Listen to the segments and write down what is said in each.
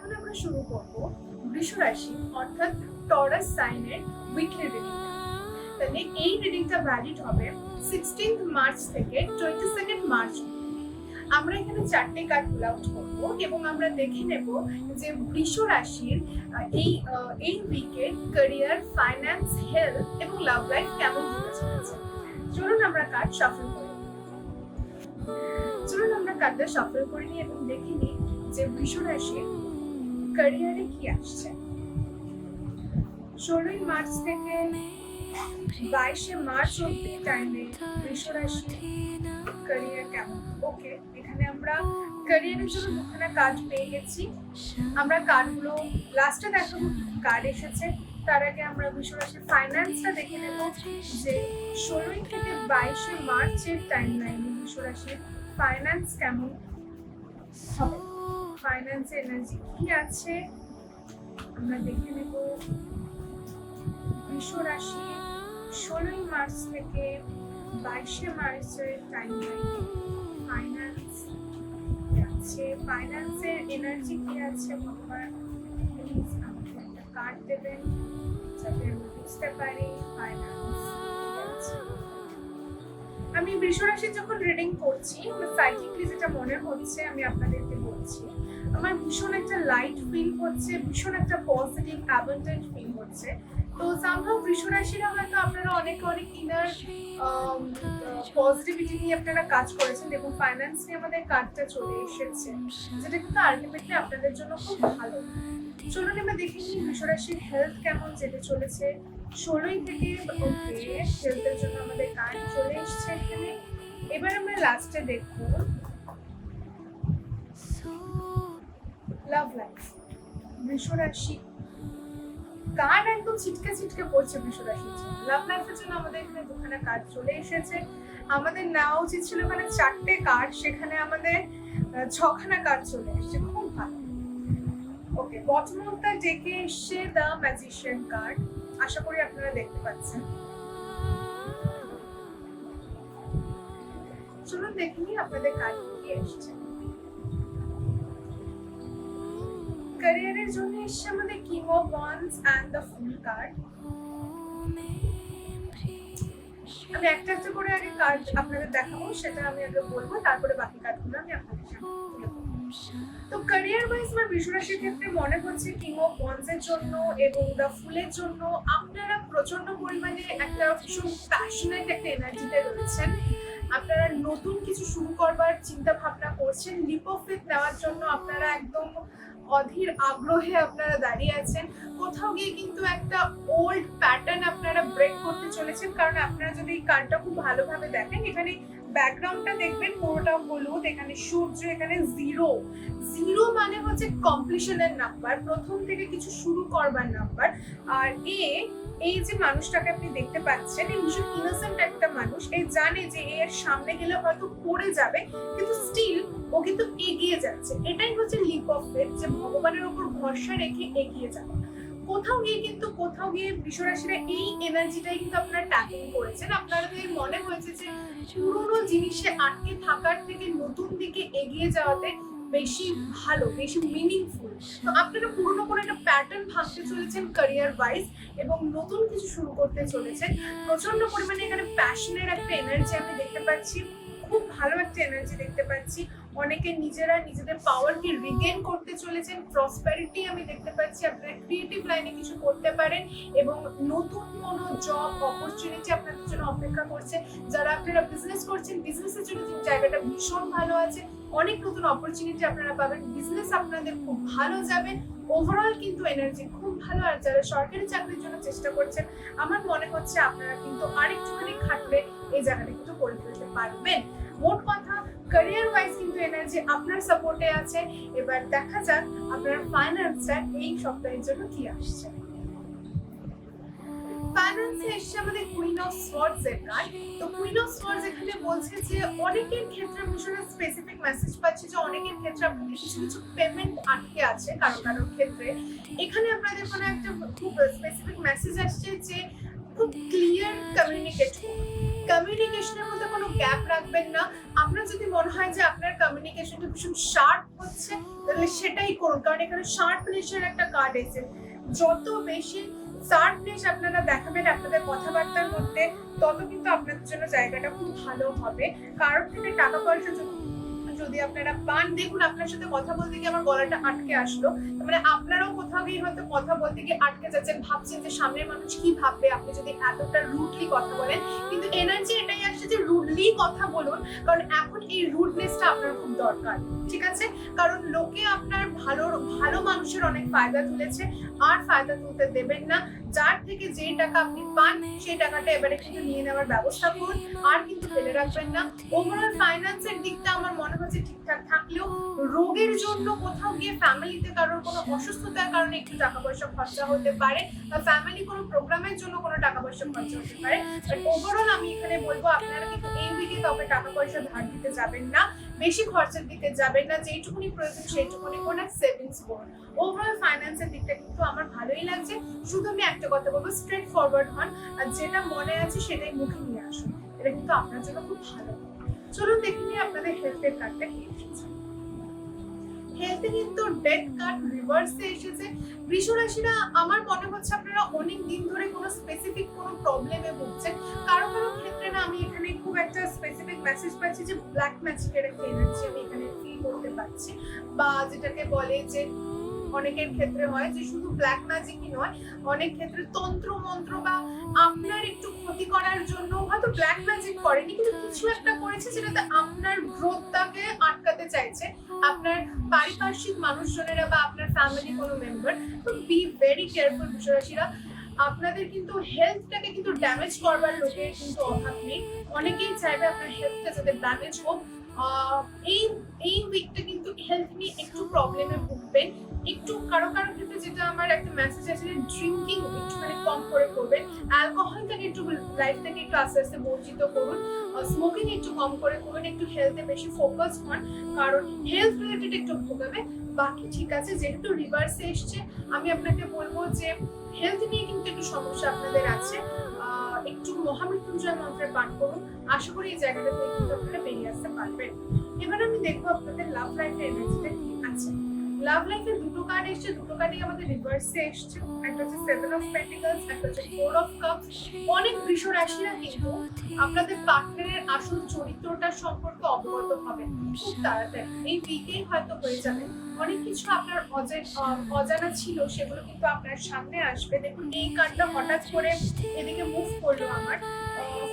এখন আমরা শুরু করব বৃষ রাশি অর্থাৎ টরাস সাইনের উইকলি রিডিং। তাহলে এই রিডিংটা ভ্যালিড হবে 16th মার্চ থেকে 22nd মার্চ। আমরা এখানে 4টে কার্ড পুল আউট করব এবং আমরা দেখে নেব যে বৃষ রাশির এই উইকে ক্যারিয়ার, ফাইন্যান্স, হেলথ এবং লাভ লাইফ কেমন হতে চলেছে। চলুন আমরা কার্ড শাফল করি। কার্ডটা শাফল করে নিই এবং দেখে নিই যে বৃষ রাশির ক্যারিয়ারে কি আসছে। 16ই মার্চ থেকে 22শে মার্চ অব্দি টাইমে বৃষ রাশির ক্যারিয়ার কেমন। ওকে, এখানে আমরা ক্যারিয়ারের জন্য দুখানা কার্ড পেয়ে গেছি। আমরা কার্ডগুলো লাস্টে দেখাবো কার্ড এসেছে। তার আগে আমরা বৃষ রাশির ফাইন্যান্সটা দেখে নেব যে 16 থেকে 22শে মার্চের টাইম লাইনে বৃষ রাশির ফাইন্যান্স কেমন হবে, ফাইন্যান্সের এনার্জি কি আছে আমরা দেখে নেব। বৃষ রাশি 16ই মার্চ থেকে 22শে মার্চের টাইম লাইনে ফাইন্যান্স আছে, ফাইন্যান্সের এনার্জি কি আছে ভগবান প্লিজ আমাকে একটা কার্ড দেবেন যাতে আমি বুঝতে পারি ফাইন্যান্স কি আছে। আমি বৃষ রাশি যখন রিডিং করছি সাইক্লিকলি যেটা মনে হচ্ছে আমি আপনাদেরকে বলছি, আমার ভীষণ একটা লাইট ফিল হচ্ছে, ভীষণ একটা পজিটিভ অ্যাবান্ডেন্ট ফিল হচ্ছে। তো সামহাউ বৃষ রাশিরা হয়তো আপনারা অনেক ইনার পজিটিভিটি নিয়ে আপনারা কাজ করেছেন এবং ফাইন্যান্স নিয়ে আমাদের কার্ডটা চলে এসেছে, যেটা কিন্তু আলটিমেটলি আপনাদের জন্য খুব ভালো। চলুন আমরা দেখে নিই বৃষ রাশির হেলথ কেমন যেতে চলেছে 16 থেকে। ওকে, হেলথের জন্য আমাদের কার্ড চলে এসেছে এখানে। এবার আমরা লাস্টে দেখবো লাভ লাইফ। বৃষ রাশি কার্ড একদম ছিটকে পড়ছে বৃষ রাশির জন্য। লাভ লাইফের জন্য আমাদের এখানে দুখানা কার্ড চলে এসেছে। আমাদের নেওয়া উচিত ছিল এখানে 4টে কার্ড, সেখানে আমাদের 6খানা কার্ড চলে এসেছে, খুব ভালো। ওকে, বটম অফ দ্য ডেকে এসছে দ্য ম্যাজিশিয়ান কার্ড, আশা করি আপনারা দেখতে পাচ্ছেন। চলুন দেখে নিই আপনাদের কার্ড কি এসছে। ক্যারিয়ারের জন্য এসছে আমাদের king of wands and the fool card. আমি একটা করে আগে কার্ড আপনাদের দেখাবো, সেটা আমি আগে বলবো, তারপরে বাকি কার্ডগুলো আমি আপনাদের সামনে তুলে ধরবো। তো ক্যারিয়ার ওয়াইজ আমার বৃষ রাশির ক্ষেত্রে মনে হচ্ছে কিং অফ ওয়ান্স এর জন্য এবং দ্য ফুলের জন্য আপনারা প্রচন্ড পরিমাণে একটা ভীষণ প্যাশনেট একটা এনার্জিতে রয়েছেন। আপনারা নতুন কিছু শুরু করবার চিন্তা ভাবনা করছেন, লিপ অফ ফেথ নেওয়ার জন্য আপনারা একদম অধীর আগ্রহে আপনারা দাঁড়িয়ে আছেন। কোথাও গিয়ে কিন্তু একটা ওল্ড প্যাটার্ন আপনারা ব্রেক করতে চলেছেন, কারণ আপনারা যদি এই কার্ডটা খুব ভালোভাবে দেখেন, এখানে ব্যাকগ্রাউন্ডটা দেখবেন পুরোটা হলুদ, এখানে সূর্য, এখানে জিরো মানে হচ্ছে কমপ্লিশনের নাম্বার, প্রথম থেকে কিছু শুরু করবার নাম্বার। আর এই যে মানুষটাকে আপনি দেখতে পাচ্ছেন, এই ভীষণ ইনোসেন্ট একটা মানুষ, এই জানে যে এর সামনে গেলে হয়তো পড়ে যাবে, কিন্তু স্টিল ও কিন্তু এগিয়ে যাচ্ছে। এটাই হচ্ছে লিপ অফ ফেথ, যে ভগবানের উপর ভরসা রেখে এগিয়ে যাওয়া। কোথাও গিয়ে বৃষ রাশিরা এই এনার্জিটাই কিন্তু আপনারা ট্যাপিং করেছেন। আপনাদের মনে হয়েছে যে পুরোনো জিনিসে আটকে থাকার থেকে নতুন দিকে এগিয়ে যাওয়াতে বেশি ভালো, বেশি মিনিংফুল। তো আপনারা পুরোনো কোনো একটা প্যাটার্ন ভাঙতে চলেছেন ক্যারিয়ার ওয়াইজ এবং নতুন কিছু শুরু করতে চলেছেন। প্রচন্ড পরিমাণে এখানে প্যাশনের একটা এনার্জি আমি দেখতে পাচ্ছি, খুব ভালো একটা এনার্জি দেখতে পাচ্ছি। অনেকে নিজেরা নিজেদের পাওয়ারকে রিগেন করতে চলেছেন, প্রসপারিটি আমি দেখতে পাচ্ছি। আপনারা ক্রিয়েটিভ লাইনে কিছু করতে পারেন এবং নতুন কোনো জব অপরচুনিটি আপনাদের জন্য অপেক্ষা করছে। যারা আপনারা বিজনেস করছেন, বিজনেসের জন্য জায়গাটা ভীষণ ভালো আছে, অনেক নতুন অপরচুনিটি আপনারা পাবেন, বিজনেস আপনাদের খুব ভালো যাবে। ওভারঅল কিন্তু এনার্জি খুব ভালো। আর যারা সরকারি চাকরির জন্য চেষ্টা করছেন, আমার মনে হচ্ছে আপনারা কিন্তু আরেকটুখানি খাটলে এই জায়গাটা কিন্তু করে ফেলতে পারবেন। মোট কথা ক্যারিয়ার ওয়াইজ কিন্তু এনার্জি আপনার সাপোর্টে আছে। এবার দেখা যাক আপনার ফাইন্যান্সটা এই সপ্তাহের জন্য কি আসছে। ফাইন্যান্সে এসছে আমাদের কুইন অফ সোয়ার্ডস এর কার্ড। তো কুইন অফ সোয়ার্ডস এখানে বলছে যে অনেকের ক্ষেত্রে ভীষণ স্পেসিফিক মেসেজ পাচ্ছি যে অনেকের ক্ষেত্রে কিছু পেমেন্ট আটকে আছে কারোর ক্ষেত্রে। এখানে আপনাদের কোনো একটা খুব স্পেসিফিক মেসেজ আসছে যে খুব ক্লিয়ার কমিউনিকেশনের মধ্যে কোনো গ্যাপ রাখবেন না। আপনার যদি মনে হয় যে আপনার কমিউনিকেশনটা ভীষণ শার্প হচ্ছে, তাহলে সেটাই করুন, কারণ এখানে শার্পনেসের একটা কার্ড এসেছে। যত বেশি শার্পনেস আপনারা দেখাবেন আপনাদের কথাবার্তার মধ্যে, তত কিন্তু আপনাদের জন্য জায়গাটা খুব ভালো হবে। কারোর থেকে টাকা পয়সা যদি আপনারা পান, দেখুন আপনার সাথে কথা বলতে গিয়ে আমার গলাটা আটকে আসলো, মানে আপনারাও কোথাও গিয়ে হয়তো কথা বলতে গিয়ে আটকে যাচ্ছেন, ভাবছেন যে সামনের মানুষ কি ভাববে আপনি যদি এতটা রুডলি কথা বলেন। কিন্তু এনার্জি এটাই আসছে যে রুডলি কথা বলুন, কারণ এখন এই রুডনেসটা আপনার খুব দরকার, ঠিক আছে? কারণ লোকে আপনার ভালো মানুষের অনেক ফায়দা তুলেছে, আর ফায়দা তুলতে দেবেন না। যার থেকে যে টাকা আপনি পান সেই টাকাটা এবারে কিন্তু নিয়ে নেওয়ার ব্যবস্থা করুন, আর কিন্তু ফেলে রাখবেন না। ওভারঅল ফাইন্যান্সের দিকটা আমার মনে হচ্ছে ঠিকঠাক থাকলেও রোগের জন্য কোথাও গিয়ে ফ্যামিলিতে কারোর কোনো অসুস্থতার কারণে একটু টাকা পয়সা খরচা হতে পারে, বা ফ্যামিলি কোনো প্রোগ্রামের জন্য কোনো টাকা পয়সা খরচা হতে পারে। বাট ওভারঅল আমি এখানে বলবো আপনারা কিন্তু এই উইকে কাউকে টাকা পয়সা ধার দিতে যাবেন না, বেশি খরচের দিকে যাবেন না, যেইটুকুনি প্রয়োজন সেইটুকুনি করে সেভিংস করুন। ওভারঅল ফাইন্যান্সের দিকটা কিন্তু আমার ভালোই লাগছে। শুধু আমি একটা কথা বলবো, স্ট্রেট ফরওয়ার্ড হন, আর যেটা মনে আছে সেটাই মুখে নিয়ে আসুন, এটা কিন্তু আপনার জন্য খুব ভালো। চলুন দেখে নিই আপনাদের হেলথের কার্ডটা কি এসেছে। হেলথে কিন্তু ডেথ কার্ড রিভার্সে এসেছে। বৃষ রাশিরা আমার মনে হচ্ছে আপনারা অনেক দিন ধরে কোনো স্পেসিফিক কোনো প্রবলেমে ভুগছেন। কারো কারো ক্ষেত্রে না আমি এখানে খুব একটা স্পেসিফিক মেসেজ পাচ্ছি যে ব্ল্যাক ম্যাজিকের একটা এনার্জি আমি এখানে ফিল করতে পারছি, বা যেটাকে বলে যে অনেকের ক্ষেত্রে হয় যে শুধু ব্ল্যাক ম্যাজিকই নয়, অনেক ক্ষেত্রে তন্ত্র মন্ত্র বা আপনার একটু ক্ষতি করার জন্য হয়তো ব্ল্যাক ম্যাজিক করেনি, কিন্তু কিছু একটা করেছে যেটাতে আপনার গ্রোথটাকে আটকাতে চাইছে আপনার পারিপার্শ্বিক মানুষজনেরা বা আপনার ফ্যামিলি কোনো মেম্বার। তো বি ভেরি কেয়ারফুল বৃষরাশিরা। আপনাদের কিন্তু হেলথটাকে কিন্তু ড্যামেজ করবার লোকের কিন্তু অভাব নেই। অনেকেই চাইবে আপনার হেলথটা যাতে ড্যামেজ হোক। এই উইকটা কিন্তু হেলথ নিয়ে একটু প্রবলেমে ভুগবেন। একটু কারো কারো ক্ষেত্রে যেটা আমার একটা মেসেজ আছে যে ড্রিঙ্কিং একটুখানি কম করে করবেন, অ্যালকোহলটাকে একটু লাইফ থেকে একটু আস্তে আস্তে বর্জিত করুন, স্মোকিং একটু কম করে করুন, একটু হেলথে বেশি ফোকাস হন, কারণ হেলথ রিলেটেড একটু ভোগাবে। বাকি ঠিক আছে, যেহেতু রিভার্সে এসছে আমি আপনাকে বলবো যে হেলথ নিয়ে কিন্তু একটু সমস্যা আপনাদের আছে, একটু মহামৃত্যুঞ্জয় মন্ত্রের পাঠ করুন, আশা করি এই জায়গাটা থেকে কিন্তু আপনারা বেরিয়ে আসতে পারবেন। এবার আমি দেখবো আপনাদের লাভ লাইফের এনার্জিটা কি আছে। লাভ লাইফে দুটো কার্ড এসছে, দুটো কার্ডই আমাদের রিভার্সে এসছে। একটা হচ্ছে 7 অফ পেন্টিকলস, একটা হচ্ছে 4 অফ কাপস। অনেক বৃষ রাশিরা কিন্তু আপনাদের পার্টনারের আসল চরিত্রটার সম্পর্কে অবগত হবেন খুব তাড়াতাড়ি, এই উইকেই হয়তো হয়ে যাবে। অনেক কিছু আপনার অজানা ছিল সেগুলো কিন্তু আপনার সামনে আসবে। দেখুন এই কার্ডটা হঠাৎ করে এদিকে মুভ করলো আমার,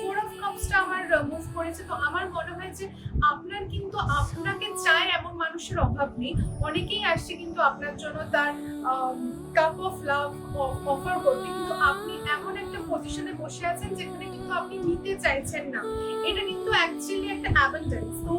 4 অফ কাপসটা আমার মুভ করেছে। তো আমার মনে হয় যে আপনার কিন্তু আপনাকে চায় এমন মানুষের অভাব নেই। অনেকেই আসছে কিন্তু আপনার জন্য তার কাপ অফ লাভ অফার করতে, কিন্তু আপনি এমন একটা পজিশনে বসে আছেন যেখানে কিন্তু আপনি নিতে চাইছেন না। এটা কিন্তু অ্যাকচুয়ালি একটা অ্যাবান্ডেন্স। তো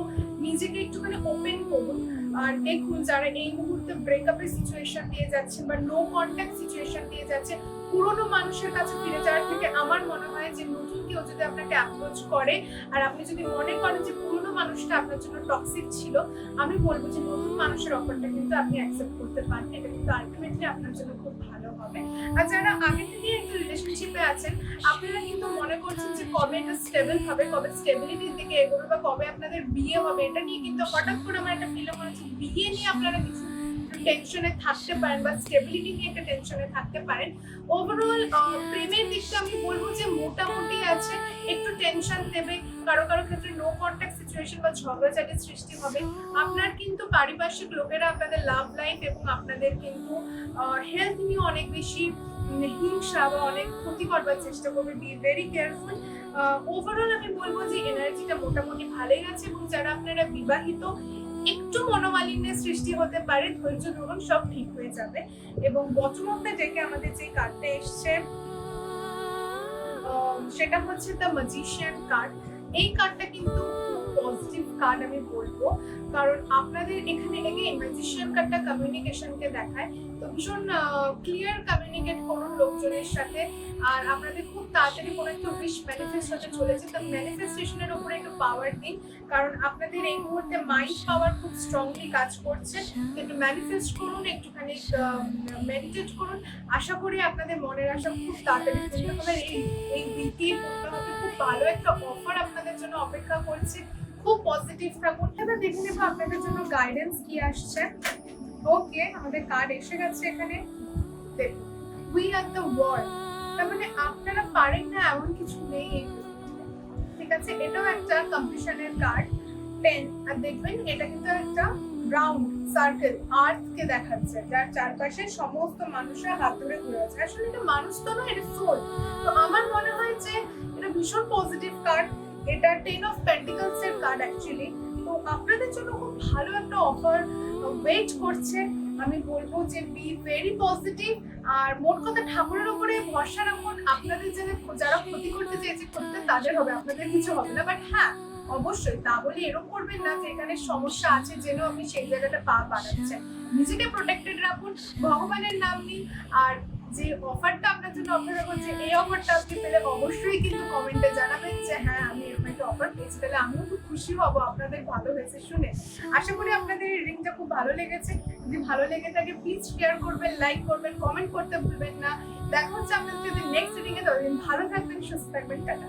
নিজেকে একটুখানি ওপেন করুন। আর দেখুন যারা এই মুহূর্তে ব্রেকআপের সিচুয়েশন দিয়ে যাচ্ছেন বা নো কন্ট্যাক্ট সিচুয়েশন দিয়ে যাচ্ছে, পুরোনো মানুষের কাছে ফিরে যাওয়ার থেকে আমার মনে হয় যে নতুন কেউ যদি আপনাকে অ্যাপ্রোচ করে আর আপনি যদি মনে করেন যে পুরোনো মানুষটা আপনার জন্য টক্সিক ছিল, আমি বলবো যে নতুন মানুষের অফারটা কিন্তু আপনি অ্যাকসেপ্ট করতে পারেন। এটা কিন্তু আলটিমেটলি আপনার জন্য খুব ভালো হবে। আর যারা আগে থেকে একটা রিলেশনশিপে আছেন, আপনারা কিন্তু মনে করছেন যে কবে এটা স্টেবল হবে, কবে স্টেবিলিটির দিকে এগোবে বা কবে আপনাদের বিয়ে হবে, এটা নিয়ে কিন্তু হঠাৎ করে আমার একটা ফিল হচ্ছে বিয়ে নিয়ে আপনারা কিছু টেনশনে থাকতে পারেন বা স্টেবিলিটি নিয়ে একটা টেনশনে থাকতে পারেন। ওভারঅল প্রেমের দিকটা আমি বলবো যে মোটামুটি আছে, একটু টেনশন দেবে, কারো কারো ক্ষেত্রে নো কন্ট্যাক্ট সিচুয়েশন বা ঝগড়াঝাটির সৃষ্টি হবে। আপনার কিন্তু পারিপার্শ্বিক লোকেরা আপনাদের লাভ লাইফ এবং আপনাদের কিন্তু হেলথ নিয়ে অনেক বেশি হিংসা বা অনেক ক্ষতি করবার চেষ্টা করবে। Be very careful. ওভারঅল আমি বলবো যে এনার্জিটা মোটামুটি ভালোই আছে, এবং যারা আপনারা বিবাহিত একটু মনোমালিন্যের সৃষ্টি হতে পারে, ধৈর্য ধরুন, সব ঠিক হয়ে যাবে। এবং বটম অফ দ্য ডেকে আমাদের যে কার্ডটা এসছে সেটা হচ্ছে দ্য ম্যাজিশিয়ান কার্ড। এই কার্ডটা কিন্তু পজিটিভ কার্ড আমি বলবো, কারণ আপনাদের এখানে ম্যাজিশিয়ান কার্ডটা কমিউনিকেশনকে দেখায়। তো ভীষণ ক্লিয়ার কমিউনিকেট করুন লোকজনের সাথে, আর আপনাদের খুব তাড়াতাড়ি কোনো একটা উইশ ম্যানিফেস্ট হতে চলেছে। তো ম্যানিফেস্টেশনের উপরে একটু পাওয়ার দিন, কারণ আপনাদের এই মুহূর্তে মাইন্ড পাওয়ার খুব স্ট্রংলি কাজ করছে। একটু ম্যানিফেস্ট করুন, একটুখানি মেডিটেট করুন, আশা করি আপনাদের মনের আশা খুব তাড়াতাড়ি পূর্ণ হবে। এই উইকেই পূর্ণ হবে। খুব ভালো একটা অফার আপনাদের জন্য অপেক্ষা করছে, খুব পজিটিভ থাকুন। এবার দেখে নেবো আপনাদের জন্য গাইডেন্স কি আসছে। ওকে, আমাদের কার্ড এসে গেছে এখানে। দেখুন, উই আর দ্য ওয়ার্ল্ড। তার মানে আপনারা পারেন না এমন কিছু নেই এই পৃথিবীতে। ঠিক আছে, এটাও একটা কম্পিটিশনের কার্ড 10। আর দেখবেন এটা কিন্তু একটা রাউন্ড সার্কেল আর্থ কে দেখাচ্ছে, যার চারপাশে সমস্ত মানুষের হাত ধরে ঘুরে আছে। আসলে এটা মানুষ তো নয়, এটা সোল। তো আমার মনে হয় যে এটা ভীষণ পজিটিভ কার্ড। এটা 10 অফ পেন্টিকলস এর কার্ড অ্যাকচুয়ালি। তো আপনাদের জন্য খুব ভালো একটা অফার ওয়েট করছে। আমি বলবো যে বি ভেরি পজিটিভ। আর মোট কথা ঠাকুরের উপরে ভরসা রাখুন। আপনাদের যারা ক্ষতি করতে চেয়েছে করতে, তাদের হবে, আপনাদের কিছু হবে না। বাট হ্যাঁ, অবশ্যই তা বলে এরকম করবেন না যে এখানে সমস্যা আছে জেনেও আপনি সেই জায়গাটা পা বাড়াচ্ছেন। নিজেকে প্রোটেক্টেড রাখুন, ভগবানের নাম নিন। আর যে অফারটা আপনার জন্য অপেক্ষা করছে, এই অফারটা আপনি পেলে অবশ্যই কিন্তু কমেন্টে জানাবেন যে হ্যাঁ, আমি এরকম একটা অফার পেয়েছি। তাহলে আমিও খুব খুশি হব আপনাদের ভালো হয়েছে শুনে। আশা করি আপনাদের এই রিংটা খুব ভালো লেগেছে। যদি ভালো লেগে থাকে প্লিজ শেয়ার করবেন, লাইক করবেন, কমেন্ট করতে ভুলবেন না। দেখা হচ্ছে আপনাদের যদি নেক্সট রিডিং এ। ততদিন ভালো থাকবেন, সুস্থ থাকবেন, টাটা।